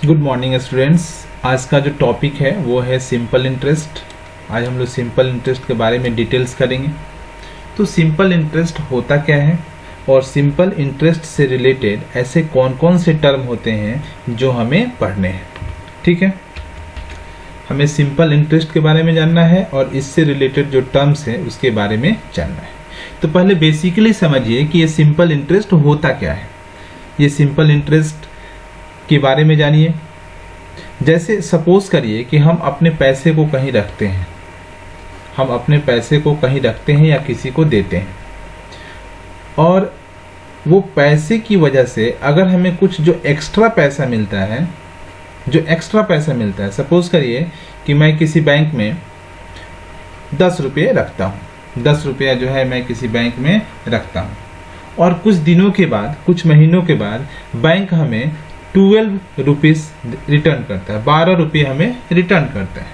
Good morning students. आज का जो टॉपिक है वो है सिंपल इंटरेस्ट। आज हम लोग सिंपल इंटरेस्ट के बारे में डिटेल्स करेंगे। तो सिंपल इंटरेस्ट होता क्या है और सिंपल इंटरेस्ट से रिलेटेड ऐसे कौन कौन से टर्म होते हैं जो हमें पढ़ने हैं। ठीक है, हमें सिंपल इंटरेस्ट के बारे में जानना है और इससे रिलेटेड जो टर्म्स है उसके बारे में जानना है। तो पहले बेसिकली समझिए कि ये सिंपल इंटरेस्ट होता क्या है। ये सिंपल इंटरेस्ट के बारे में जानिए। जैसे सपोज करिए कि हम अपने पैसे को कहीं रखते हैं, या किसी को देते हैं, और वो पैसे की वजह से अगर हमें कुछ जो एक्स्ट्रा पैसा मिलता है, सपोज करिए कि मैं किसी बैंक में 10 रुपये रखता हूँ, 10 रुपया जो है मैं किसी बैंक में रखता हूँ, और कुछ दिनों के बाद, कुछ महीनों के बाद बैंक हमें 12 रुपीज़ रिटर्न करता है, 12 रुपये हमें रिटर्न करता है।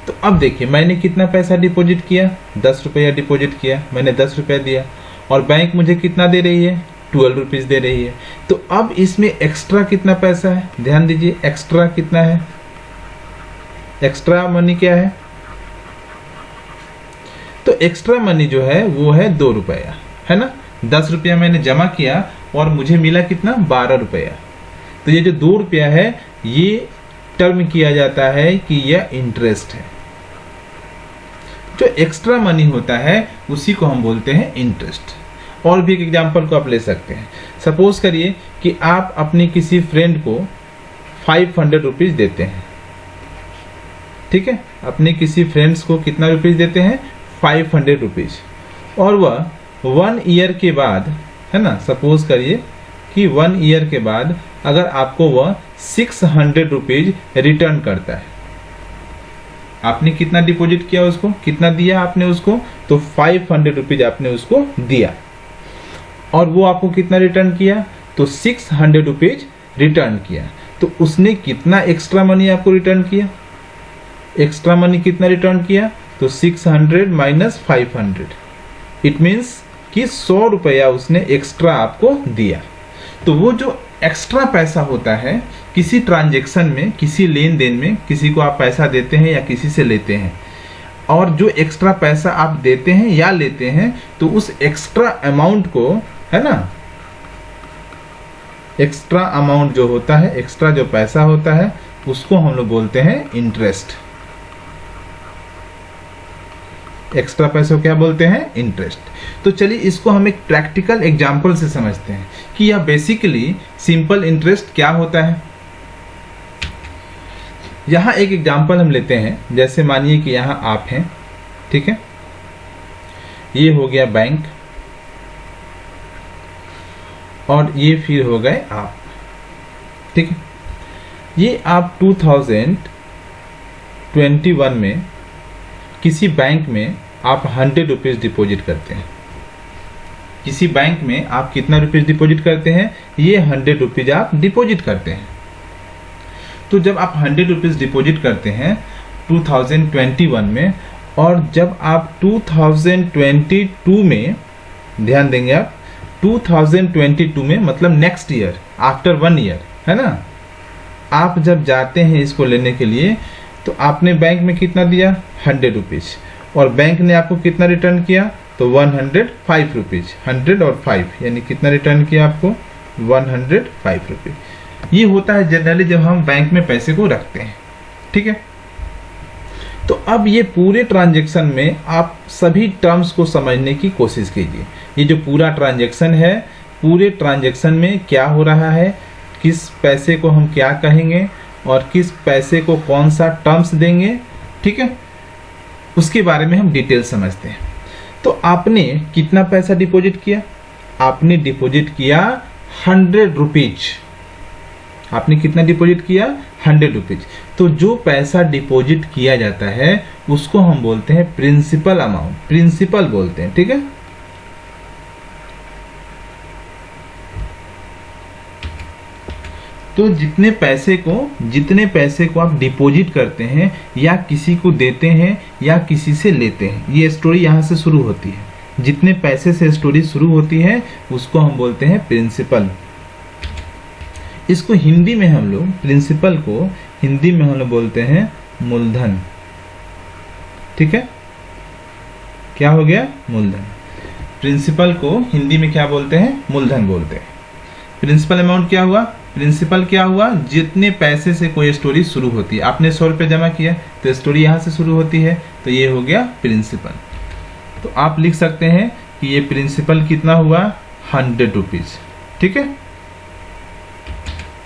तो अब देखिए मैंने कितना पैसा डिपॉजिट किया, 10 रुपया डिपॉजिट किया, मैंने 10 रुपया दिया और बैंक मुझे कितना दे रही है, 12 रुपीज़ दे रही है। तो अब इसमें एक्स्ट्रा कितना पैसा है, ध्यान दीजिए एक्स्ट्रा कितना है, एक्स्ट्रा मनी क्या है। तो एक्स्ट्रा मनी जो है वो है 2 रुपया, है ना। 10 रुपया मैंने जमा किया और मुझे मिला कितना, 12 रुपया। तो ये जो 2 रुपया है ये टर्म किया जाता है कि यह इंटरेस्ट है। जो एक्स्ट्रा मनी होता है उसी को हम बोलते हैं इंटरेस्ट। और भी एक एग्जांपल को आप ले सकते हैं। सपोज करिए कि आप अपने किसी फ्रेंड को 500 रुपीज़ देते हैं। ठीक है, अपने किसी फ्रेंड्स को कितना रुपीज़ देते हैं, 500 रुपीज़, और वह 1 ईयर के बाद, है ना, सपोज करिए कि 1 ईयर के बाद अगर आपको वह 600 रुपीज़ रिटर्न करता है। आपने कितना डिपॉजिट किया, उसको कितना दिया आपने उसको, तो 500 रुपीज़ आपने उसको दिया, और वो आपको कितना रिटर्न किया, तो 600 रुपीज़ रिटर्न किया। तो उसने कितना एक्स्ट्रा मनी आपको रिटर्न किया, एक्स्ट्रा मनी कितना रिटर्न किया, तो 600 माइनस 500, इट मीन्स कि 100 रुपया उसने एक्स्ट्रा आपको दिया। तो वो जो एक्स्ट्रा पैसा होता है किसी ट्रांजैक्शन में, किसी लेन देन में, किसी को आप पैसा देते हैं या किसी से लेते हैं, और जो एक्स्ट्रा पैसा आप देते हैं या लेते हैं, तो उस एक्स्ट्रा अमाउंट को, है ना, एक्स्ट्रा अमाउंट जो होता है, एक्स्ट्रा जो पैसा होता है, उसको हम लोग बोलते हैं इंटरेस्ट। एक्स्ट्रा पैसे को क्या बोलते हैं, इंटरेस्ट। तो चलिए इसको हम एक प्रैक्टिकल एग्जांपल से समझते हैं कि यह बेसिकली सिंपल इंटरेस्ट क्या होता है। यहां एक एग्जांपल हम लेते हैं। जैसे मानिए कि यहां आप हैं, ठीक है, ये हो गया बैंक और ये फिर हो गए आप। ठीक है, ये आप 2021 में किसी बैंक में आप 100 रुपीज़ डिपॉजिट करते हैं। किसी बैंक में आप कितना रुपीज़ डिपॉजिट करते हैं, ये 100 रुपीज़ आप डिपॉजिट करते हैं। तो जब आप 100 रुपीज़ डिपॉजिट करते हैं 2021 में, और जब आप 2022 में, ध्यान देंगे आप, 2022 में मतलब नेक्स्ट ईयर, आफ्टर 1 ईयर, है ना, आप जब जाते हैं इसको लेने के लिए, तो आपने बैंक में कितना दिया, 100 रुपीज़, और बैंक ने आपको कितना रिटर्न किया, तो 105 रुपीज़, 100 और 5 यानी कितना रिटर्न किया आपको, 105 रुपीज़। ये होता है जनरली जब हम बैंक में पैसे को रखते हैं। ठीक है, तो अब ये पूरे ट्रांजैक्शन में आप सभी टर्म्स को समझने की कोशिश कीजिए। ये जो पूरा ट्रांजैक्शन है, पूरे ट्रांजैक्शन में क्या हो रहा है, किस पैसे को हम क्या कहेंगे और किस पैसे को कौन सा टर्म्स देंगे, ठीक है, उसके बारे में हम डिटेल समझते हैं। तो आपने कितना पैसा डिपॉजिट किया, आपने डिपॉजिट किया 100 रुपीज़। आपने कितना डिपॉजिट किया, 100 रुपीज़। तो जो पैसा डिपॉजिट किया जाता है उसको हम बोलते हैं प्रिंसिपल अमाउंट, प्रिंसिपल बोलते हैं। ठीक है, तो जितने पैसे को आप डिपॉजिट करते हैं या किसी को देते हैं या किसी से लेते हैं, ये स्टोरी यहाँ से शुरू होती है। जितने पैसे से स्टोरी शुरू होती है उसको हम बोलते हैं प्रिंसिपल। इसको हिंदी में हम लोग, प्रिंसिपल को हिंदी में हम लोग बोलते हैं मूलधन। ठीक है, क्या हो गया? मूलधन। प्रिंसिपल को हिंदी में क्या बोलते हैं? मूलधन बोलते हैं। प्रिंसिपल अमाउंट क्या हुआ? प्रिंसिपल क्या हुआ? जितने पैसे से कोई स्टोरी शुरू होती है। आपने 100 रुपये जमा किया तो स्टोरी यहाँ से शुरू होती है, तो ये हो गया प्रिंसिपल। तो आप लिख सकते हैं कि ये प्रिंसिपल कितना हुआ? 100 रुपीज। ठीक है।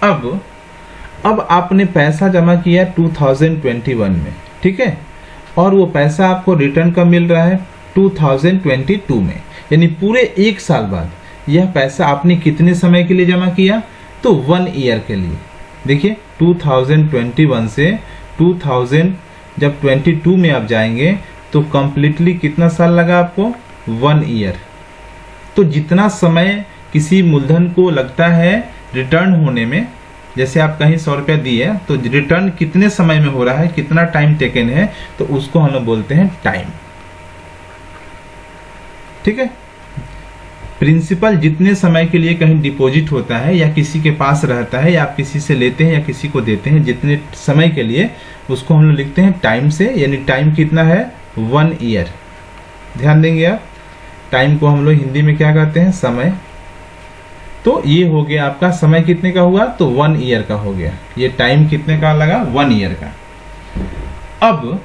अब आपने पैसा जमा किया 2021 में, ठीक है, और वो पैसा आपको रिटर्न कब मिल रहा है? 2022 में, यानी पूरे 1 साल बाद। यह पैसा आपने कितने समय के लिए जमा किया? तो 1 ईयर के लिए। देखिए 2021 से 2022 में आप जाएंगे तो कंप्लीटली कितना साल लगा आपको? 1 ईयर। तो जितना समय किसी मूलधन को लगता है रिटर्न होने में, जैसे आप कहीं 100 रुपया दिए तो रिटर्न कितने समय में हो रहा है, कितना टाइम टेकन है, तो उसको हम लोग बोलते हैं टाइम। ठीक है। प्रिंसिपल जितने समय के लिए कहीं डिपॉजिट होता है या किसी के पास रहता है या आप किसी से लेते हैं या किसी को देते हैं, जितने समय के लिए, उसको हम लोग लिखते हैं टाइम से, यानी टाइम कितना है? 1 ईयर। ध्यान देंगे आप, टाइम को हम लोग हिंदी में क्या कहते हैं? समय। तो ये हो गया आपका समय कितने का हुआ? तो 1 ईयर का हो गया। ये टाइम कितने का लगा? 1 ईयर का। अब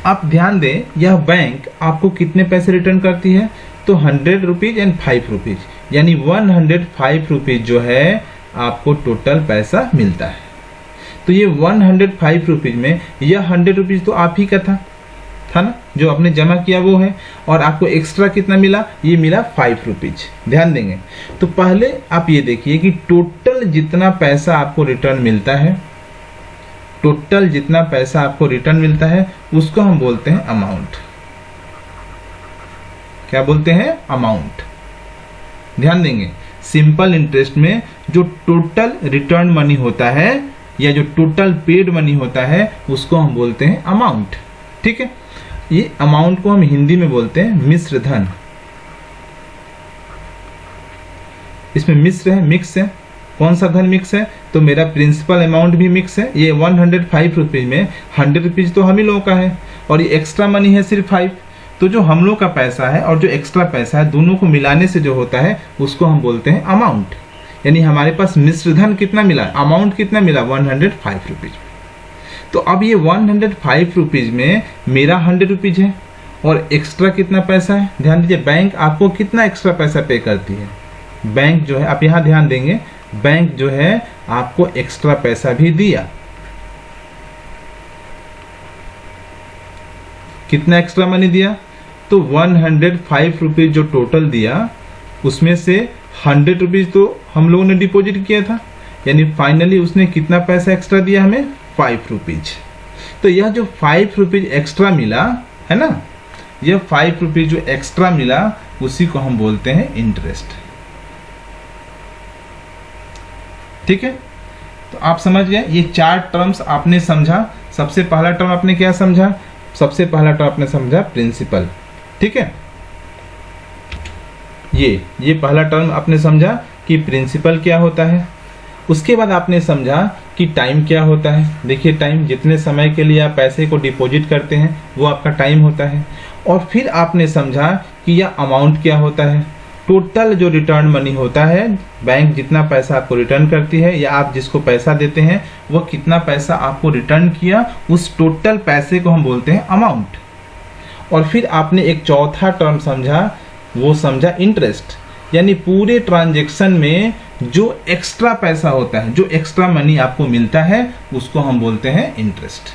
आप ध्यान दें, यह बैंक आपको कितने पैसे रिटर्न करती है? तो 100 रुपीज एंड 5 रुपीज, यानी 105 रुपीज जो है आपको टोटल पैसा मिलता है। तो ये 105 रुपीज में यह 100 रुपीज तो आप ही का था ना, जो आपने जमा किया वो है, और आपको एक्स्ट्रा कितना मिला? ये मिला 5 रुपीज। ध्यान देंगे। तो पहले आप ये देखिए कि टोटल जितना पैसा आपको रिटर्न मिलता है, टोटल जितना पैसा आपको रिटर्न मिलता है उसको हम बोलते हैं अमाउंट। क्या बोलते हैं? अमाउंट। ध्यान देंगे, सिंपल इंटरेस्ट में जो टोटल रिटर्न मनी होता है या जो टोटल पेड मनी होता है उसको हम बोलते हैं अमाउंट। ठीक है। ये अमाउंट को हम हिंदी में बोलते हैं मिश्र धन। इसमें मिश्र है, मिक्स है। कौन सा धन मिक्स है? तो मेरा प्रिंसिपल अमाउंट भी मिक्स है। ये 105 रुपीज में 100 रुपीज तो हम ही लोगों का है और ये एक्स्ट्रा मनी है सिर्फ 5। तो जो हम लोग का पैसा है और जो एक्स्ट्रा पैसा है, दोनों को मिलाने से जो होता है उसको हम बोलते हैं अमाउंट। यानी हमारे पास मिश्र धन कितना मिला? अमाउंट कितना मिला? 105 रुपीज। तो अब ये 105 रुपीज में मेरा 100 रुपीज है और एक्स्ट्रा कितना पैसा है? ध्यान दीजिए, बैंक आपको कितना एक्स्ट्रा पैसा पे करती है? बैंक जो है, आप यहां ध्यान देंगे, बैंक जो है आपको एक्स्ट्रा पैसा भी दिया। कितना एक्स्ट्रा मनी दिया? तो 105 रुपीज जो टोटल दिया उसमें से 100 रुपीज तो हम लोगों ने डिपॉजिट किया था, यानी फाइनली उसने कितना पैसा एक्स्ट्रा दिया हमें? 5 रुपीज। तो यह जो 5 रुपीज एक्स्ट्रा मिला है ना, यह 5 रुपीज जो एक्स्ट्रा मिला उसी को हम बोलते हैं इंटरेस्ट। ठीक है। तो आप समझ गए, ये 4 टर्म्स आपने समझा। सबसे पहला टर्म आपने क्या समझा? सबसे पहला टर्म आपने समझा प्रिंसिपल। ठीक है। ये पहला टर्म आपने समझा कि प्रिंसिपल क्या होता है। उसके बाद आपने समझा कि टाइम क्या होता है। देखिए, टाइम जितने समय के लिए आप पैसे को डिपॉजिट करते हैं वो आपका टाइम होता है। और फिर आपने समझा कि यह अमाउंट क्या होता है। टोटल जो रिटर्न मनी होता है, बैंक जितना पैसा आपको रिटर्न करती है या आप जिसको पैसा देते हैं वो कितना पैसा आपको रिटर्न किया, उस टोटल पैसे को हम बोलते हैं अमाउंट। और फिर आपने एक चौथा टर्म समझा, वो समझा इंटरेस्ट। यानी पूरे ट्रांजैक्शन में जो एक्स्ट्रा पैसा होता है, जो एक्स्ट्रा मनी आपको मिलता है, उसको हम बोलते हैं इंटरेस्ट।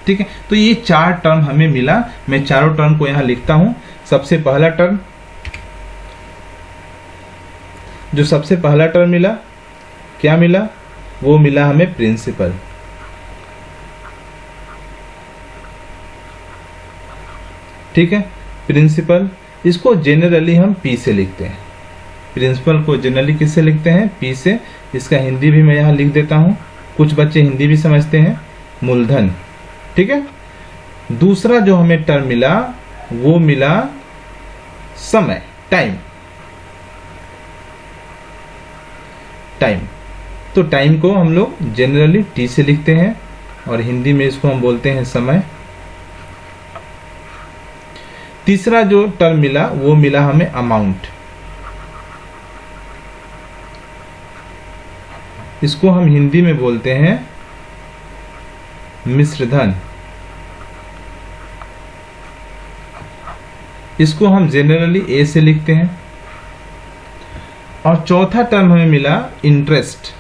ठीक है। तो ये 4 टर्म हमें मिला। मैं चारों टर्म को यहाँ लिखता हूँ। सबसे पहला टर्म, जो सबसे पहला टर्म मिला, क्या मिला? वो मिला हमें प्रिंसिपल। ठीक है, प्रिंसिपल। इसको जनरली हम पी से लिखते हैं। प्रिंसिपल को जनरली किससे लिखते हैं? पी से। इसका हिंदी भी मैं यहाँ लिख देता हूँ, कुछ बच्चे हिंदी भी समझते हैं, मूलधन। ठीक है। दूसरा जो हमें टर्म मिला वो मिला समय, टाइम। तो टाइम को हम लोग जनरली टी से लिखते हैं और हिंदी में इसको हम बोलते हैं समय। तीसरा जो टर्म मिला वो मिला हमें अमाउंट। इसको हम हिंदी में बोलते हैं मिश्रधन। इसको हम जनरली ए से लिखते हैं। और चौथा टर्म हमें मिला इंटरेस्ट।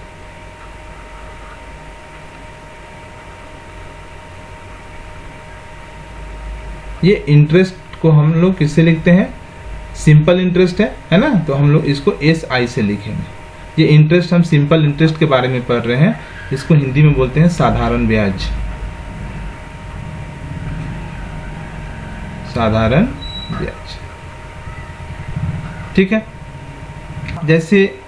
ये इंटरेस्ट को हम लोग किससे लिखते हैं? सिंपल इंटरेस्ट है ना, तो हम लोग इसको एस आई से लिखेंगे। ये इंटरेस्ट, हम सिंपल इंटरेस्ट के बारे में पढ़ रहे हैं, इसको हिंदी में बोलते हैं साधारण ब्याज। साधारण ब्याज, ठीक है। जैसे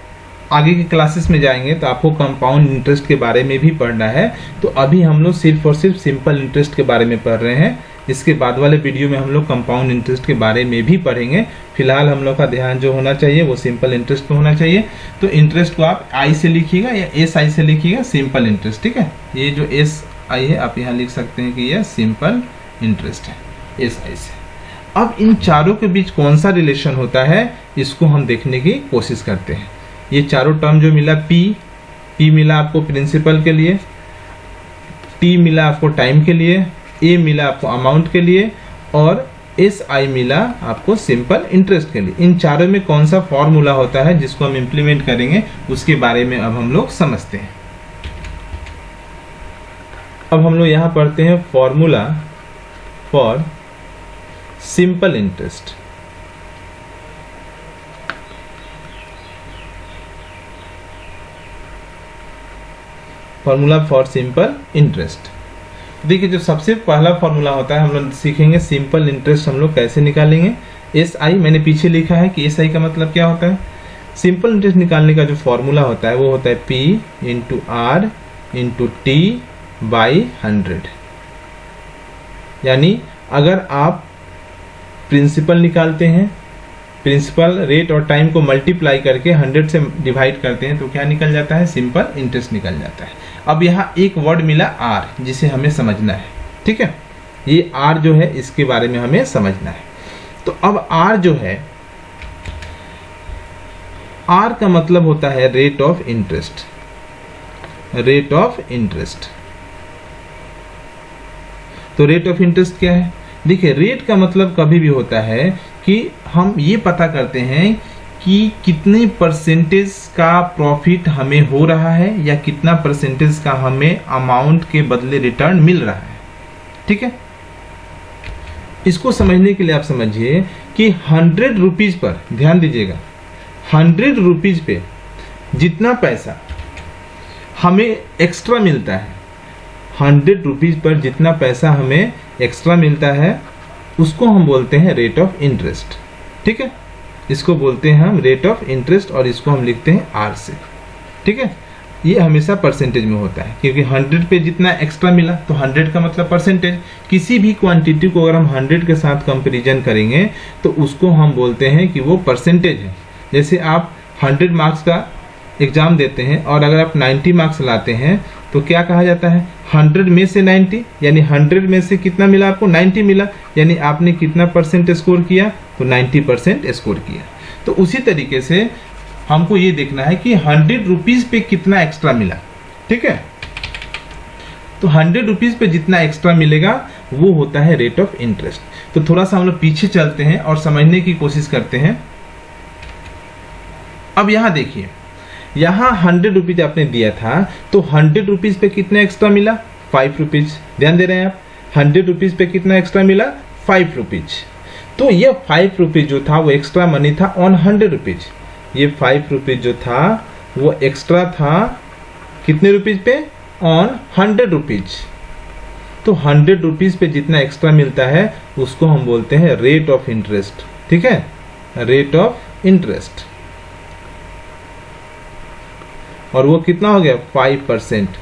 आगे की क्लासेस में जाएंगे तो आपको कंपाउंड इंटरेस्ट के बारे में भी पढ़ना है, तो अभी हम लोग सिर्फ और सिर्फ सिंपल इंटरेस्ट के बारे में पढ़ रहे हैं। इसके बाद वाले वीडियो में हम लोग कंपाउंड इंटरेस्ट के बारे में भी पढ़ेंगे। फिलहाल हम लोग का ध्यान जो होना चाहिए वो सिंपल इंटरेस्ट पे होना चाहिए। तो इंटरेस्ट को आप आई से लिखिएगा या एस आई से लिखिएगा, सिंपल इंटरेस्ट, ठीक है। ये जो एस आई है आप यहाँ लिख सकते हैं कि यह सिंपल इंटरेस्ट है, एस आई से। अब इन चारों के बीच कौन सा रिलेशन होता है इसको हम देखने की कोशिश करते हैं। ये चारों टर्म जो मिला, पी मिला आपको प्रिंसिपल के लिए, टी मिला आपको टाइम के लिए, ए मिला आपको अमाउंट के लिए और एस आई मिला आपको सिंपल इंटरेस्ट के लिए। इन चारों में कौन सा फॉर्मूला होता है जिसको हम इम्प्लीमेंट करेंगे उसके बारे में अब हम लोग समझते हैं। अब हम लोग यहाँ पढ़ते हैं formula for simple interest. Formula for simple interest. देखिए, जो सबसे पहला फॉर्मूला होता है हम लोग सीखेंगे सिंपल इंटरेस्ट हम लोग कैसे निकालेंगे। एस आई मैंने पीछे लिखा है कि एस आई का मतलब क्या होता है। सिंपल इंटरेस्ट निकालने का जो फॉर्मूला होता है वो होता है P into R into T by 100। यानी अगर आप प्रिंसिपल निकालते हैं, प्रिंसिपल रेट और टाइम को मल्टीप्लाई करके 100 से डिवाइड करते हैं तो क्या निकल जाता है? सिंपल इंटरेस्ट निकल जाता है। अब यहाँ एक वर्ड मिला आर, जिसे हमें समझना है, ठीक है। ये आर जो है इसके बारे में हमें समझना है। तो अब आर जो है, आर का मतलब होता है rate of interest. Rate of interest, तो रेट ऑफ इंटरेस्ट क्या है? देखिए, रेट का मतलब कभी भी होता है कि हम ये पता करते हैं कि कितने परसेंटेज का प्रॉफिट हमें हो रहा है या कितना परसेंटेज का हमें अमाउंट के बदले रिटर्न मिल रहा है, ठीक है। इसको समझने के लिए आप समझिए कि 100 रुपीज पर, ध्यान दीजिएगा, 100 रुपीज पे जितना पैसा हमें एक्स्ट्रा मिलता है, 100 रुपीज पर जितना पैसा हमें एक्स्ट्रा मिलता है उसको हम बोलते हैं रेट ऑफ इंटरेस्ट, ठीक है। इसको बोलते हैं हम रेट ऑफ इंटरेस्ट और इसको हम लिखते हैं आर से, ठीक है। ये हमेशा परसेंटेज में होता है क्योंकि 100 पे जितना एक्स्ट्रा मिला तो 100 का मतलब परसेंटेज। किसी भी क्वांटिटी को अगर हम 100 के साथ कंपैरिजन करेंगे तो उसको हम बोलते हैं कि वो परसेंटेज है। जैसे आप 100 मार्क्स का एग्जाम देते हैं और अगर आप 90 मार्क्स लाते हैं तो क्या कहा जाता है? 100 में से 90, यानी 100 में से कितना मिला आपको? 90 मिला, यानी आपने कितना परसेंट स्कोर किया? तो 90% स्कोर किया। तो उसी तरीके से हमको ये देखना है कि 100 रुपीज पे कितना एक्स्ट्रा मिला, ठीक है। तो 100 रुपीज पे जितना एक्स्ट्रा मिलेगा वो होता है रेट ऑफ इंटरेस्ट। तो थोड़ा सा हम लोग पीछे चलते हैं और समझने की कोशिश करते हैं। अब यहाँ देखिए, यहाँ 100 रुपीज आपने दिया था तो 100 रुपीज पे कितना एक्स्ट्रा मिला? 5 रुपीज। ध्यान दे रहे हैं आप, 100 रुपीज पे कितना एक्स्ट्रा मिला? 5 रुपीज। तो ये 5 रुपीज जो था वो एक्स्ट्रा मनी था ऑन 100 रुपीज। ये 5 रुपीज जो था वो एक्स्ट्रा था कितने रुपीज पे? On 100 rupees. तो 100 रुपीज पे जितना एक्स्ट्रा मिलता है उसको हम बोलते हैं रेट ऑफ इंटरेस्ट, ठीक है, रेट ऑफ इंटरेस्ट। और वो कितना हो गया? 5%।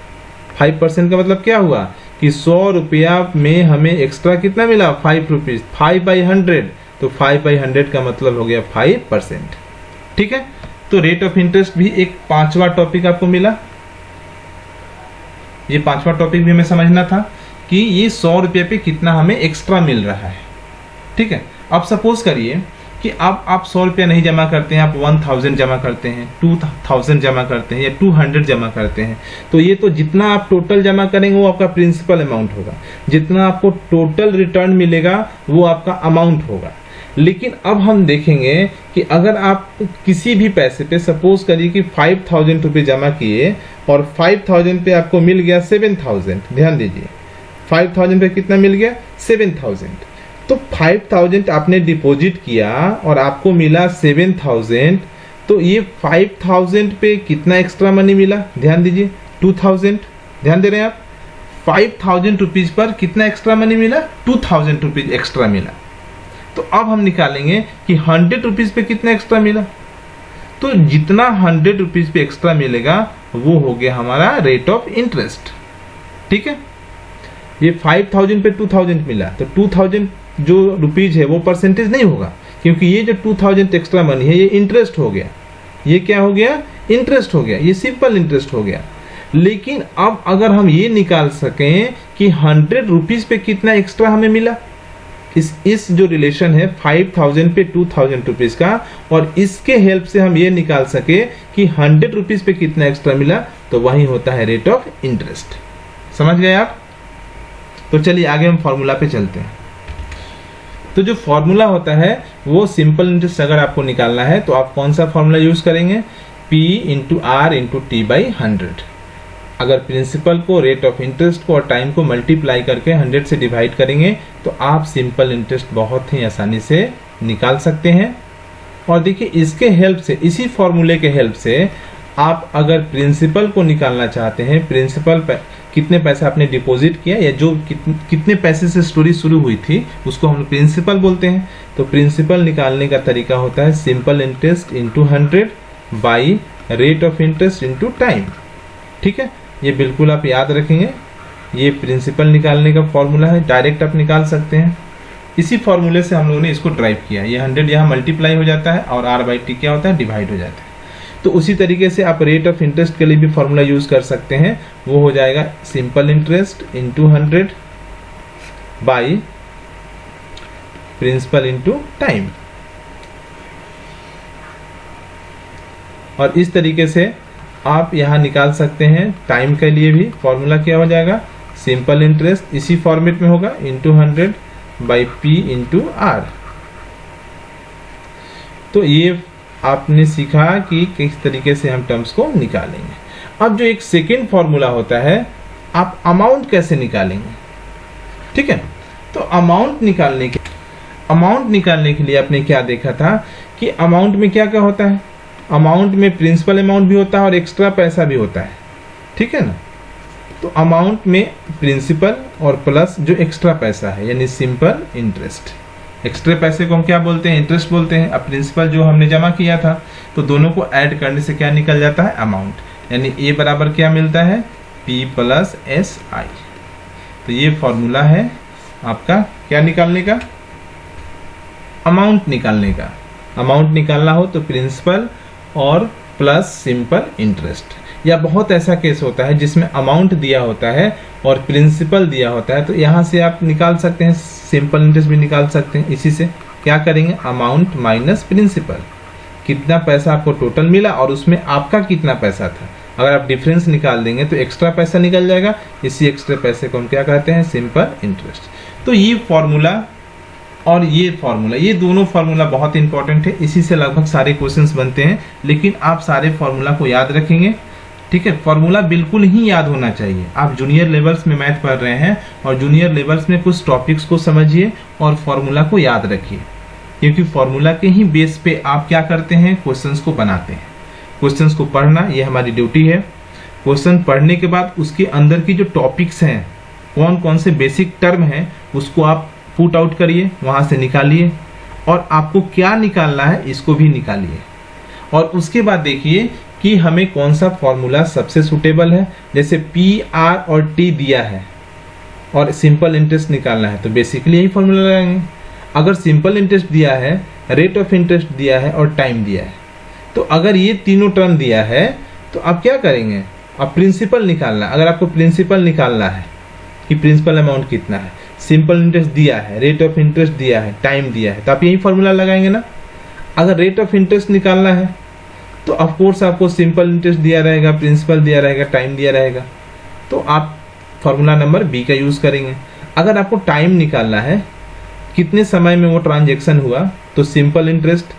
5% का मतलब क्या हुआ कि 100 रुपया में हमें एक्स्ट्रा कितना मिला? 5 रुपीज। 5/100, तो 5/100 का मतलब हो गया 5%, ठीक है। तो रेट ऑफ इंटरेस्ट भी एक 5वां टॉपिक आपको मिला। ये 5वां टॉपिक भी हमें समझना था कि ये 100 रुपये पे कितना हमें एक्स्ट्रा मिल रहा है। ठीक है, अब सपोज करिए कि आप 100 रुपया नहीं जमा करते हैं, आप 1000 जमा करते हैं, 2000 जमा करते हैं या 200 जमा करते हैं, तो ये तो जितना आप टोटल जमा करेंगे वो आपका प्रिंसिपल अमाउंट होगा, जितना आपको टोटल रिटर्न मिलेगा वो आपका अमाउंट होगा। लेकिन अब हम देखेंगे कि अगर आप किसी भी पैसे पे सपोज करिए कि 5000 रुपये जमा किए और 5000 पे आपको मिल गया 7000, ध्यान दीजिए 5000 पे कितना मिल गया 7000, तो 5000 आपने डिपॉजिट किया और आपको मिला 7000, तो ये 5000 पे कितना एक्स्ट्रा मनी मिला, ध्यान दीजिए 2000, ध्यान दे रहे हैं आप, 5000 रुपीज पर कितना एक्स्ट्रा मनी मिला, 2000 रुपीज एक्स्ट्रा मिला। तो अब हम निकालेंगे कि 100 रुपीज पे कितना एक्स्ट्रा मिला, तो जितना 100 रुपीज पे एक्स्ट्रा मिलेगा वो हो गया हमारा रेट ऑफ इंटरेस्ट। ठीक है, ये 5000 पे 2000 मिला, तो 2000 जो रुपीज है वो परसेंटेज नहीं होगा, क्योंकि ये जो 2000 एक्स्ट्रा मनी है ये इंटरेस्ट हो गया, ये क्या हो गया, इंटरेस्ट हो गया, ये सिंपल इंटरेस्ट हो गया। लेकिन अब अगर हम ये निकाल सकें कि 100 रुपीज पे कितना एक्स्ट्रा हमें मिला, इस जो रिलेशन है 5000 पे 2000 रुपीज का, और इसके हेल्प से हम ये निकाल सके कि 100 रुपीज पे कितना एक्स्ट्रा मिला, तो वही होता है रेट ऑफ इंटरेस्ट। समझ गए आप? तो चलिए आगे हम फॉर्मूला पे चलते हैं। तो जो फॉर्मूला होता है वो सिंपल इंटरेस्ट अगर आपको निकालना है तो आप कौन सा फॉर्मूला यूज करेंगे, P into R into T by 100। अगर प्रिंसिपल को, रेट ऑफ इंटरेस्ट को और टाइम को मल्टीप्लाई करके 100 से डिवाइड करेंगे तो आप सिंपल इंटरेस्ट बहुत ही आसानी से निकाल सकते हैं। और देखिए इसके हेल्प से, इसी फॉर्मूले के हेल्प से आप अगर प्रिंसिपल को निकालना चाहते हैं, प्रिंसिपल कितने पैसे आपने डिपॉजिट किया या जो कितने पैसे से स्टोरी शुरू हुई थी उसको हम प्रिंसिपल बोलते हैं। तो प्रिंसिपल निकालने का तरीका होता है simple interest into 100 by rate of interest into time. ठीक है, ये बिल्कुल आप याद रखेंगे, ये प्रिंसिपल निकालने का फॉर्मूला है, डायरेक्ट आप निकाल सकते हैं। इसी फॉर्मूले से हम लोगों ने इसको ड्राइव किया, ये 100 यहाँ मल्टीप्लाई हो जाता है और आर बाई टी क्या होता है, डिवाइड हो जाता है। तो उसी तरीके से आप रेट ऑफ इंटरेस्ट के लिए भी फॉर्मूला यूज कर सकते हैं, वो हो जाएगा simple interest into 100 by principal into time. और इस तरीके से आप यहां निकाल सकते हैं टाइम के लिए भी फॉर्मूला क्या हो जाएगा, सिंपल इंटरेस्ट इसी फॉर्मेट में होगा into 100 by P into R. तो ये आपने सीखा कि किस तरीके से हम टर्म्स को निकालेंगे। अब जो एक सेकेंड फॉर्मूला होता है, आप अमाउंट कैसे निकालेंगे। ठीक है, तो अमाउंट निकालने के लिए आपने क्या देखा था कि अमाउंट में क्या क्या होता है, अमाउंट में प्रिंसिपल अमाउंट भी होता है और एक्स्ट्रा पैसा भी होता है। ठीक है ना, तो अमाउंट में प्रिंसिपल और प्लस जो एक्स्ट्रा पैसा है यानी सिंपल इंटरेस्ट। एक्स्ट्रा पैसे को हम क्या बोलते हैं, इंटरेस्ट बोलते हैं। अब प्रिंसिपल जो हमने जमा किया था तो दोनों को ऐड करने से क्या निकल जाता है, अमाउंट, यानी ए बराबर क्या मिलता है, P प्लस एस आई। तो ये फॉर्मूला है आपका क्या निकालने का, अमाउंट निकालने का। अमाउंट निकालना हो तो प्रिंसिपल और प्लस सिंपल इंटरेस्ट, या बहुत ऐसा केस होता है जिसमें अमाउंट दिया होता है और प्रिंसिपल दिया होता है, तो यहाँ से आप निकाल सकते हैं, सिंपल इंटरेस्ट भी निकाल सकते हैं। इसी से क्या करेंगे, अमाउंट माइनस प्रिंसिपल, कितना पैसा आपको टोटल मिला और उसमें आपका कितना पैसा था। अगर आप डिफरेंस निकाल देंगे तो एक्स्ट्रा पैसा निकल जाएगा, इसी एक्स्ट्रा पैसे को हम क्या कहते हैं, सिंपल इंटरेस्ट। तो ये फॉर्मूला और ये फॉर्मूला, ये दोनों फॉर्मूला बहुत इंपॉर्टेंट है, इसी से लगभग सारे क्वेश्चंस बनते हैं। लेकिन आप सारे फॉर्मूला को याद रखेंगे। ठीक है, फॉर्मूला बिल्कुल ही याद होना चाहिए। आप जूनियर लेवल्स में मैथ पढ़ रहे हैं और जूनियर लेवल्स में कुछ टॉपिक्स को समझिए और फॉर्मूला को याद रखिए, क्योंकि फॉर्मूला के ही बेस पे आप क्या करते हैं, क्वेश्चंस को बनाते हैं। क्वेश्चंस को पढ़ना ये हमारी ड्यूटी है। क्वेश्चन पढ़ने के बाद उसके अंदर की जो टॉपिक्स हैं, कौन कौन से बेसिक टर्म हैं, उसको आप पुट आउट करिए, वहां से निकालिए, और आपको क्या निकालना है इसको भी निकालिए। और उसके बाद देखिए कि हमें कौन सा फॉर्मूला सबसे सुटेबल है। जैसे पी, आर और टी दिया है और सिंपल इंटरेस्ट निकालना है तो बेसिकली यही फॉर्मूला लगाएंगे। अगर सिंपल इंटरेस्ट दिया है, रेट ऑफ इंटरेस्ट दिया है और टाइम दिया है, तो अगर ये तीनों टर्म दिया है तो आप क्या करेंगे, अब प्रिंसिपल निकालना, अगर आपको प्रिंसिपल निकालना है कि प्रिंसिपल अमाउंट कितना है, सिंपल इंटरेस्ट दिया है, रेट ऑफ इंटरेस्ट दिया है, टाइम दिया है, तो आप यही फॉर्मूला लगाएंगे ना। अगर रेट ऑफ इंटरेस्ट निकालना है तो ऑफकोर्स आपको सिंपल इंटरेस्ट दिया रहेगा, प्रिंसिपल दिया रहेगा, टाइम दिया रहेगा, तो आप फॉर्मूला नंबर बी का यूज़ करेंगे। अगर आपको टाइम निकालना है, कितने समय में वो ट्रांजेक्शन हुआ, तो सिंपल इंटरेस्ट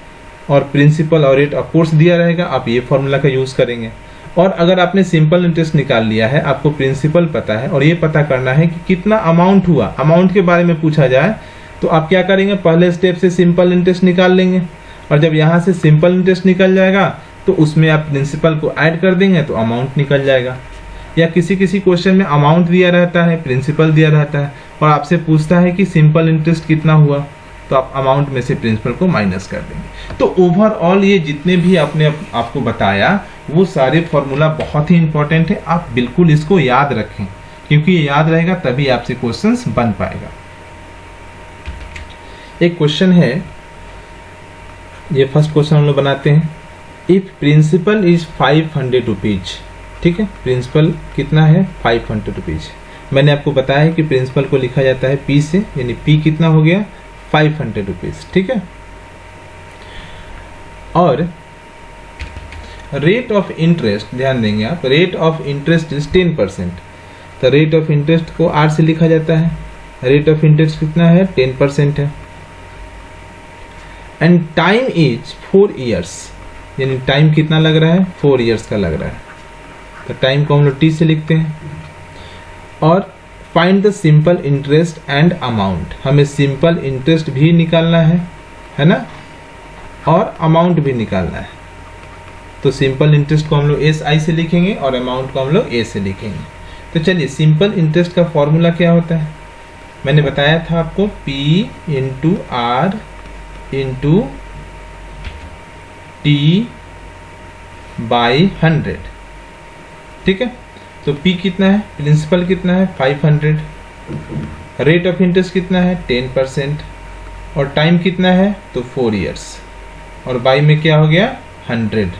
और प्रिंसिपल और रेट ऑफकोर्स दिया रहेगा, आप ये फॉर्मूला का यूज़ करेंगे। और अगर आपने सिंपल इंटरेस्ट निकाल लिया है, आपको प्रिंसिपल पता है और ये पता करना है कि कितना अमाउंट हुआ, अमाउंट के बारे में पूछा जाए तो आप क्या करेंगे, पहले स्टेप से सिंपल इंटरेस्ट निकाल लेंगे और जब यहाँ से सिंपल इंटरेस्ट निकल जाएगा तो उसमें आप प्रिंसिपल को ऐड कर देंगे तो अमाउंट निकल जाएगा। या किसी किसी क्वेश्चन में अमाउंट दिया रहता है, प्रिंसिपल दिया रहता है और आपसे पूछता है कि सिंपल इंटरेस्ट कितना हुआ, तो आप अमाउंट में से प्रिंसिपल को माइनस कर देंगे। तो ओवरऑल ये जितने भी आपको बताया वो सारे फॉर्मूला बहुत ही इंपॉर्टेंट है, आप बिल्कुल इसको याद रखें क्योंकि ये याद रहेगा तभी आपसे क्वेश्चंस बन पाएगा। एक क्वेश्चन है, ये फर्स्ट क्वेश्चन हम लोग बनाते हैं। इफ प्रिंसिपल इज 500 रुपीज, ठीक है, प्रिंसिपल कितना है 500 रुपीज। मैंने आपको बताया है कि प्रिंसिपल को लिखा जाता है पी से, यानी पी कितना हो गया 500 रुपीज, ठीक है। और रेट ऑफ इंटरेस्ट, ध्यान देंगे आप, रेट ऑफ इंटरेस्ट इज 10%, तो रेट ऑफ इंटरेस्ट को आर से लिखा जाता है, रेट ऑफ इंटरेस्ट कितना है 10% है। एंड टाइम इज 4 ईयर्स, यानी टाइम कितना लग रहा है 4 ईयर्स का लग रहा है, तो टाइम को हम लोग टी से लिखते हैं। और find the simple interest and amount, हमें सिंपल इंटरेस्ट भी निकालना है ना, और अमाउंट भी निकालना है। तो सिंपल इंटरेस्ट को हम लोग एस आई से लिखेंगे और अमाउंट को हम लोग ए से लिखेंगे। तो चलिए, सिंपल इंटरेस्ट का फॉर्मूला क्या होता है, मैंने बताया था आपको, P into R into T by 100, ठीक है। तो P कितना है, प्रिंसिपल कितना है 500, रेट ऑफ इंटरेस्ट कितना है 10% और टाइम कितना है तो 4 ईयर्स, और बाई में क्या हो गया 100,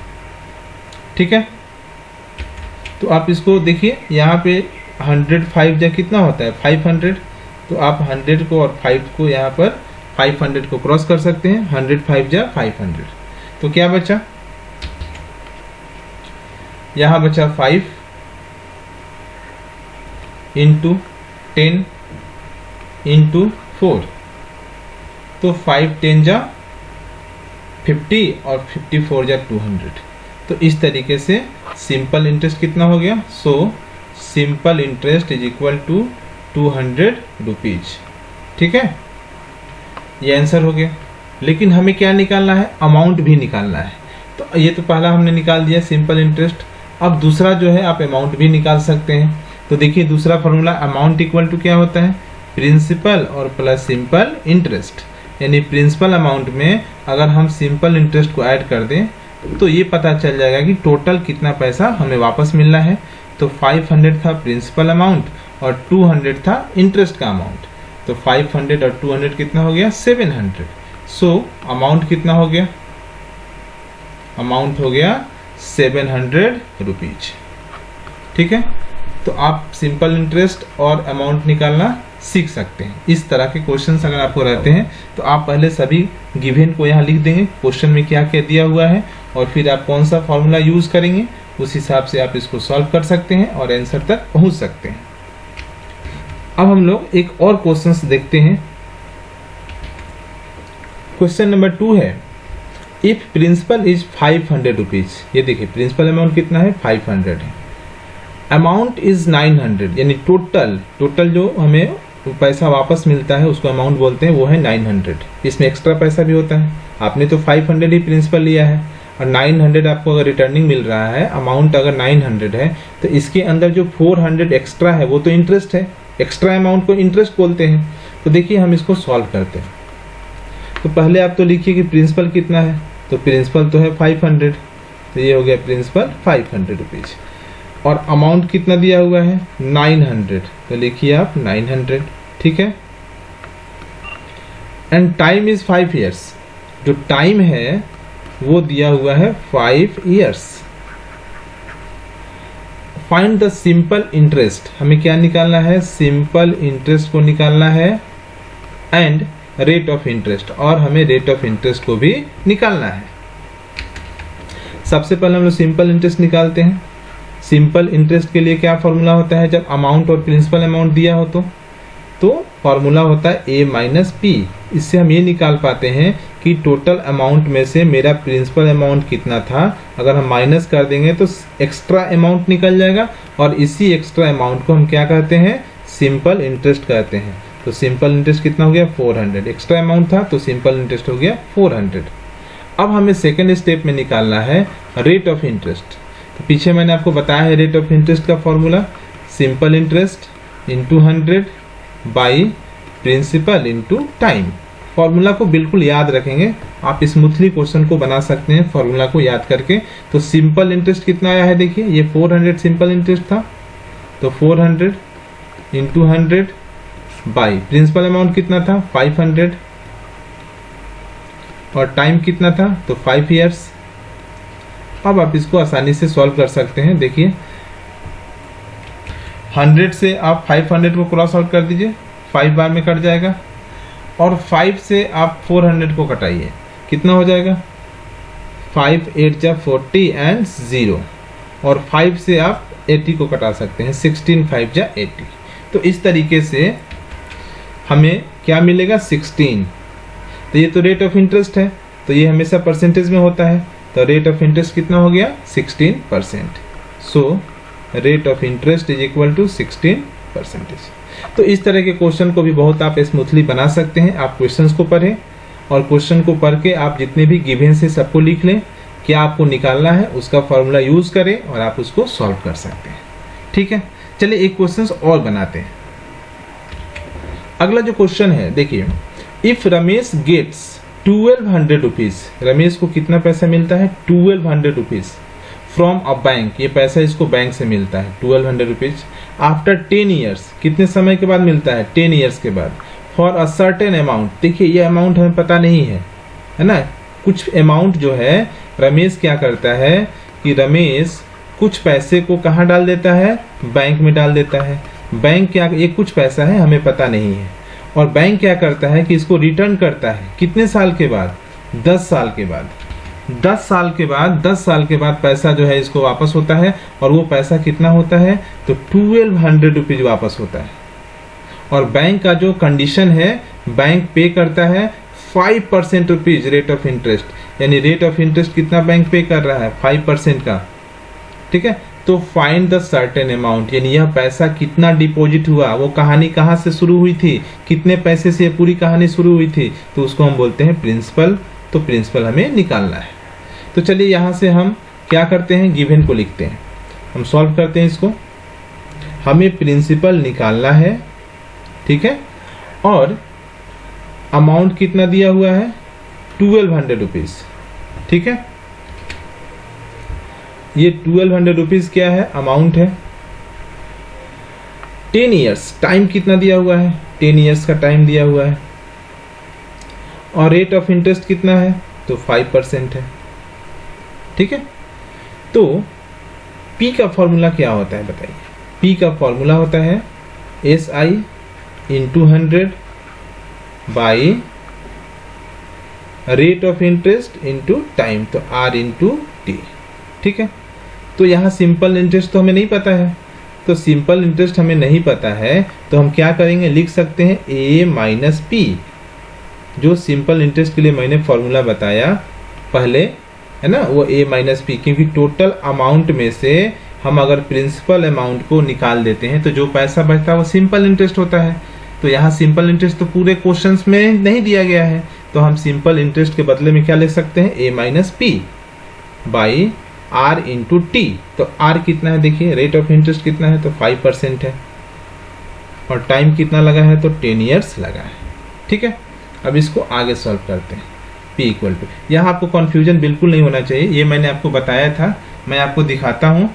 ठीक है। तो आप इसको देखिए, यहाँ पे 105 जा कितना होता है 500, तो आप 100 को और 5 को यहाँ पर 500 को क्रॉस कर सकते हैं, 105 जा 500, तो क्या बचा, यहाँ बचा 5 इंटू 10 इंटू 4, तो 5 10 जा 50 और 54 जा 200। तो इस तरीके से सिंपल इंटरेस्ट कितना हो गया, so simple interest is equal to 200 rupees, ठीक है, ये आंसर हो गया। लेकिन हमें क्या निकालना है, अमाउंट भी निकालना है। तो ये तो पहला हमने निकाल दिया सिंपल इंटरेस्ट, अब दूसरा जो है आप अमाउंट भी निकाल सकते हैं। तो देखिए दूसरा फॉर्मूला, अमाउंट इक्वल टू क्या होता है, प्रिंसिपल और प्लस सिंपल इंटरेस्ट, यानी प्रिंसिपल अमाउंट में अगर हम सिंपल इंटरेस्ट को ऐड कर दें तो ये पता चल जाएगा कि टोटल कितना पैसा हमें वापस मिलना है। तो 500 था प्रिंसिपल अमाउंट और 200 था इंटरेस्ट का अमाउंट, तो 500 और 200 कितना हो गया 700। सो अमाउंट कितना हो गया, अमाउंट हो गया 700 रुपीज, ठीक है। तो आप सिंपल इंटरेस्ट और अमाउंट निकालना सीख सकते हैं। इस तरह के क्वेश्चंस अगर आपको रहते हैं तो आप पहले सभी गिवन को यहाँ लिख देंगे, क्वेश्चन में क्या क्या दिया हुआ है, और फिर आप कौन सा फॉर्मूला यूज करेंगे, उस हिसाब से आप इसको सॉल्व कर सकते हैं और आंसर तक पहुंच सकते हैं। अब हम लोग एक और क्वेश्चंस देखते हैं। क्वेश्चन नंबर 2 है, इफ प्रिंसिपल इज 500 रुपीज, ये देखिए प्रिंसिपल अमाउंट कितना है 500 है, अमाउंट इज 900, यानी टोटल जो हमें पैसा वापस मिलता है उसको अमाउंट बोलते हैं, वो है 900। इसमें एक्स्ट्रा पैसा भी होता है, आपने तो 500 ही प्रिंसिपल लिया है और 900 आपको अगर रिटर्निंग मिल रहा है, अमाउंट अगर 900 है तो इसके अंदर जो 400 एक्स्ट्रा है वो तो इंटरेस्ट है, एक्स्ट्रा अमाउंट को इंटरेस्ट बोलते हैं। तो देखिए हम इसको सॉल्व करते हैं। तो पहले आप तो लिखिए कि प्रिंसिपल कितना है, तो प्रिंसिपल तो है 500, तो ये हो गया प्रिंसिपल 500 रुपीज, और अमाउंट कितना दिया हुआ है 900, तो लिखिए आप 900, ठीक है। एंड टाइम इज 5 ईयर्स, जो टाइम है वो दिया हुआ है 5 years. Find the simple interest, हमें क्या निकालना है, सिंपल इंटरेस्ट को निकालना है एंड रेट ऑफ इंटरेस्ट, और हमें रेट ऑफ इंटरेस्ट को भी निकालना है। सबसे पहले हम लोग सिंपल इंटरेस्ट निकालते हैं। सिंपल इंटरेस्ट के लिए क्या फॉर्मूला होता है, जब अमाउंट और प्रिंसिपल अमाउंट दिया हो तो फॉर्मूला होता है a माइनस पी। इससे हम ये निकाल पाते हैं कि टोटल अमाउंट में से मेरा प्रिंसिपल अमाउंट कितना था, अगर हम माइनस कर देंगे तो एक्स्ट्रा अमाउंट निकल जाएगा, और इसी एक्स्ट्रा अमाउंट को हम क्या कहते हैं, सिंपल इंटरेस्ट कहते हैं। तो सिंपल इंटरेस्ट कितना हो गया, 400। एक्स्ट्रा अमाउंट था तो सिंपल इंटरेस्ट हो गया 400। अब हमें सेकेंड स्टेप में निकालना है रेट ऑफ इंटरेस्ट। तो पीछे मैंने आपको बताया है रेट ऑफ इंटरेस्ट का formula, simple interest into 100 by principal into time. Formula को बिल्कुल याद रखेंगे, आप स्मूथली क्वेश्चन को बना सकते हैं फॉर्मूला को याद करके। तो सिंपल इंटरेस्ट कितना आया है, देखिए ये 400 सिंपल इंटरेस्ट था, तो 400 इंटू 100 बाई प्रिंसिपल अमाउंट कितना था 500, और टाइम कितना था तो 5 इयर्स। अब आप इसको आसानी से सॉल्व कर सकते हैं। देखिए 100 से आप 500 को क्रॉस आउट कर दीजिए, 5 बार में कट जाएगा, और 5 से आप 400 को कटाइए, कितना हो जाएगा 5 8 जा 40 एंड 0, और 5 से आप 80 को कटा सकते हैं, 16 5 जा 80। तो इस तरीके से हमें क्या मिलेगा 16। तो ये तो रेट ऑफ इंटरेस्ट है, तो ये हमेशा परसेंटेज में होता है, तो रेट ऑफ इंटरेस्ट कितना हो गया 16%। So rate of interest is equal to 16%। तो इस तरह के क्वेश्चन को भी बहुत आप स्मूथली बना सकते हैं। आप क्वेश्चंस को पढ़ें, और क्वेश्चन को पढ़ के आप जितने भी गिवन से सबको लिख लें, क्या आपको निकालना है उसका फॉर्मूला यूज करें और आप उसको सॉल्व कर सकते हैं। ठीक है, चलिए एक क्वेश्चन और बनाते हैं। अगला जो क्वेश्चन है देखिए, if Ramesh gets 1200 rupees, Ramesh को कितना पैसा मिलता है 1200 रुपीज फ्रॉम अ बैंक, ये पैसा इसको बैंक से मिलता है 1200 रुपीज आफ्टर 10 ईयर्स, कितने समय के बाद मिलता है 10 ईयर्स के बाद, फॉर अ सर्टेन अमाउंट। देखिए ये अमाउंट हमें पता नहीं है ना, कुछ अमाउंट जो है रमेश क्या करता है कि रमेश कुछ पैसे को कहाँ डाल देता है, बैंक में डाल देता है। बैंक क्या, ये कुछ पैसा है हमें पता नहीं है, और बैंक क्या करता है कि इसको रिटर्न करता है कितने साल के बाद, 10 साल के बाद। 10 साल के बाद पैसा जो है इसको वापस होता है, और वो पैसा कितना होता है तो 1200 रुपीज वापस होता है। और बैंक का जो कंडीशन है, बैंक पे करता है 5% रुपीज रेट ऑफ इंटरेस्ट, यानी रेट ऑफ इंटरेस्ट कितना बैंक पे कर रहा है 5% का। ठीक है, तो फाइंड द सर्टेन अमाउंट, यानी यह पैसा कितना डिपॉजिट हुआ, वो कहानी कहाँ से शुरू हुई थी, कितने पैसे से पूरी कहानी शुरू हुई थी, तो उसको हम बोलते हैं प्रिंसिपल। तो प्रिंसिपल हमें निकालना है। तो चलिए यहाँ से हम क्या करते हैं, गिवन को लिखते हैं, हम सॉल्व करते हैं इसको। हमें प्रिंसिपल निकालना है, ठीक है, और अमाउंट कितना दिया हुआ है 1200 रुपीज। ठीक है, ये 1200 रुपीज क्या है, अमाउंट है। 10 ईयर्स, टाइम कितना दिया हुआ है 10 ईयर्स का टाइम दिया हुआ है, और रेट ऑफ इंटरेस्ट कितना है तो 5% है। ठीक है, तो P का फॉर्मूला क्या होता है बताइए। P का फॉर्मूला होता है SI into 100 by rate of interest into time, तो R इंटू T। ठीक है, तो यहाँ सिंपल इंटरेस्ट तो हमें नहीं पता है, तो सिंपल इंटरेस्ट हमें नहीं पता है तो हम क्या करेंगे, लिख सकते हैं A माइनस P। जो सिंपल इंटरेस्ट के लिए मैंने फॉर्मूला बताया पहले है ना, वो A माइनस P, क्योंकि टोटल अमाउंट में से हम अगर प्रिंसिपल अमाउंट को निकाल देते हैं तो जो पैसा बचता है वो सिंपल इंटरेस्ट होता है। तो यहाँ सिंपल इंटरेस्ट तो पूरे क्वेश्चंस में नहीं दिया गया है, तो हम सिंपल इंटरेस्ट के बदले में क्या लिख सकते हैं A minus P by R into T। तो R कितना है देखिए, रेट ऑफ इंटरेस्ट कितना है तो 5% है, और टाइम कितना लगा है तो 10 ईयर्स लगा है। ठीक है, अब इसको आगे सॉल्व करते हैं। P इक्वल टू, यहाँ आपको कंफ्यूजन बिल्कुल नहीं होना चाहिए, ये मैंने आपको बताया था, मैं आपको दिखाता हूँ।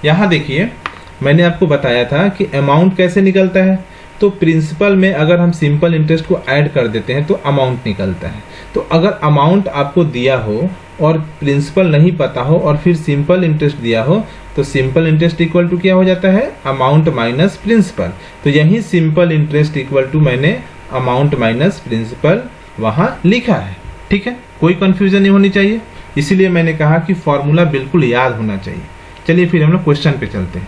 यहाँ देखिए मैंने आपको बताया था कि अमाउंट कैसे निकलता है, तो प्रिंसिपल में अगर हम सिंपल इंटरेस्ट को ऐड कर देते हैं तो अमाउंट निकलता है। तो अगर अमाउंट आपको दिया हो और प्रिंसिपल नहीं पता हो और फिर सिंपल इंटरेस्ट दिया हो, तो सिंपल इंटरेस्ट इक्वल टू क्या हो जाता है, अमाउंट माइनस प्रिंसिपल। तो यही सिंपल इंटरेस्ट इक्वल टू मैंने अमाउंट माइनस प्रिंसिपल वहां लिखा है। ठीक है, कोई कंफ्यूजन नहीं होनी चाहिए, इसीलिए मैंने कहा कि फॉर्मूला बिल्कुल याद होना चाहिए। चलिए फिर हम लोग क्वेश्चन पे चलते हैं।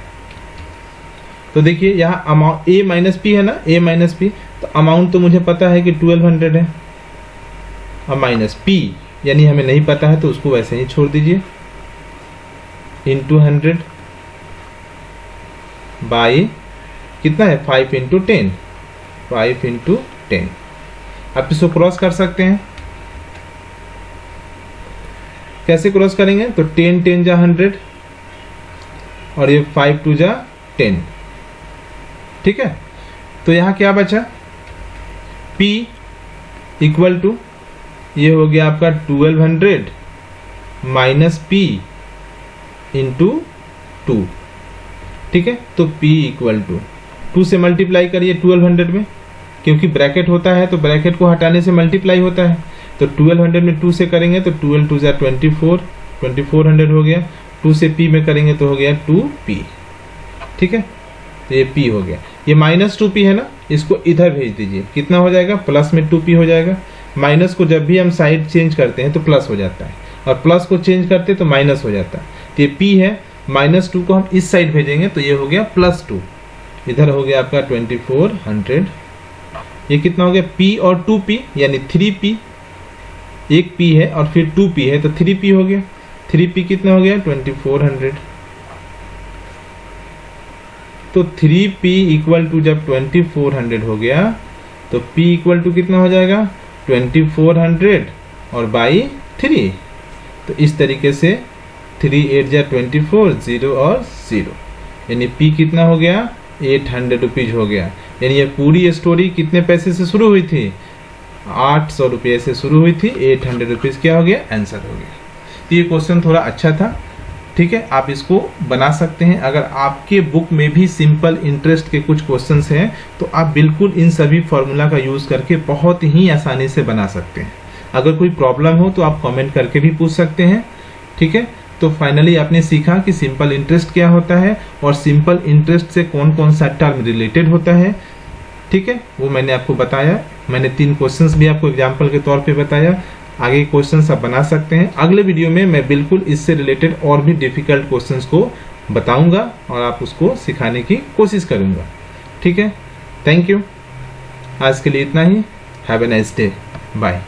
तो देखिए यहाँ अमाउंट ए माइनस पी है ना, ए माइनस पी, तो अमाउंट तो मुझे पता है कि 1200 है, अब माइनस पी यानी हमें नहीं पता है तो उसको वैसे ही छोड़ दीजिए, इंटू 100 बाई कितना है 5 इंटू 10, 5 इंटू 10। आप इसको क्रॉस कर सकते हैं, कैसे क्रॉस करेंगे, तो 10 10 जा 100 और ये 5 2 जा 10। ठीक है, तो यहाँ क्या बचा, P इक्वल टू ये हो गया आपका 1200 माइनस P इंटू 2। ठीक है, तो P इक्वल टू 2 से मल्टीप्लाई करिए 1200 में, क्योंकि ब्रैकेट होता है तो ब्रैकेट को हटाने से मल्टीप्लाई होता है। तो 1200 में 2 से करेंगे तो 12 2 जा 24, 2400 हो गया। 2 से P में करेंगे तो हो गया 2P। ठीक है, तो ये P हो गया। ये माइनस 2P है ना, इसको इधर भेज दीजिए, कितना हो जाएगा, प्लस में 2P हो जाएगा। माइनस को जब भी हम साइड चेंज करते हैं तो प्लस हो जाता है, और प्लस को चेंज करते हैं तो माइनस हो जाता है। तो ये P है, माइनस 2 को हम इस साइड भेजेंगे तो ये हो गया प्लस 2, इधर हो गया आपका 2400। ये कितना हो गया, P और 2P यानी 3P, एक P है और फिर 2P है तो 3P हो गया। 3P कितना हो गया, 2400। तो 3P इक्वल टू जब 2400 हो गया तो P इक्वल टू कितना हो जाएगा, 2400 और बाई 3। तो इस तरीके से 3 8 जा 24, 0 और 0, यानी P कितना हो गया, 800 रुपीज हो गया। यानी ये पूरी स्टोरी कितने पैसे से शुरू हुई थी, 800 रुपये से शुरू हुई थी, 800 रुपीज क्या हो गया, आंसर हो गया। तो ये क्वेश्चन थोड़ा अच्छा था। ठीक है, आप इसको बना सकते हैं। अगर आपके बुक में भी सिंपल इंटरेस्ट के कुछ क्वेश्चंस हैं तो आप बिल्कुल इन सभी फॉर्मूला का यूज करके बहुत ही आसानी से बना सकते हैं। अगर कोई प्रॉब्लम हो तो आप कमेंट करके भी पूछ सकते हैं। ठीक है, तो फाइनली आपने सीखा कि सिंपल इंटरेस्ट क्या होता है और सिंपल इंटरेस्ट से कौन कौन सा टर्म रिलेटेड होता है। ठीक है, वो मैंने आपको बताया। मैंने 3 क्वेश्चंस भी आपको एग्जाम्पल के तौर पे बताया। आगे क्वेश्चंस आप बना सकते हैं। अगले वीडियो में मैं बिल्कुल इससे रिलेटेड और भी डिफिकल्ट क्वेश्चंस को बताऊंगा और आप उसको सिखाने की कोशिश करूंगा। ठीक है, थैंक यू। आज के लिए इतना ही। Have a nice day, bye.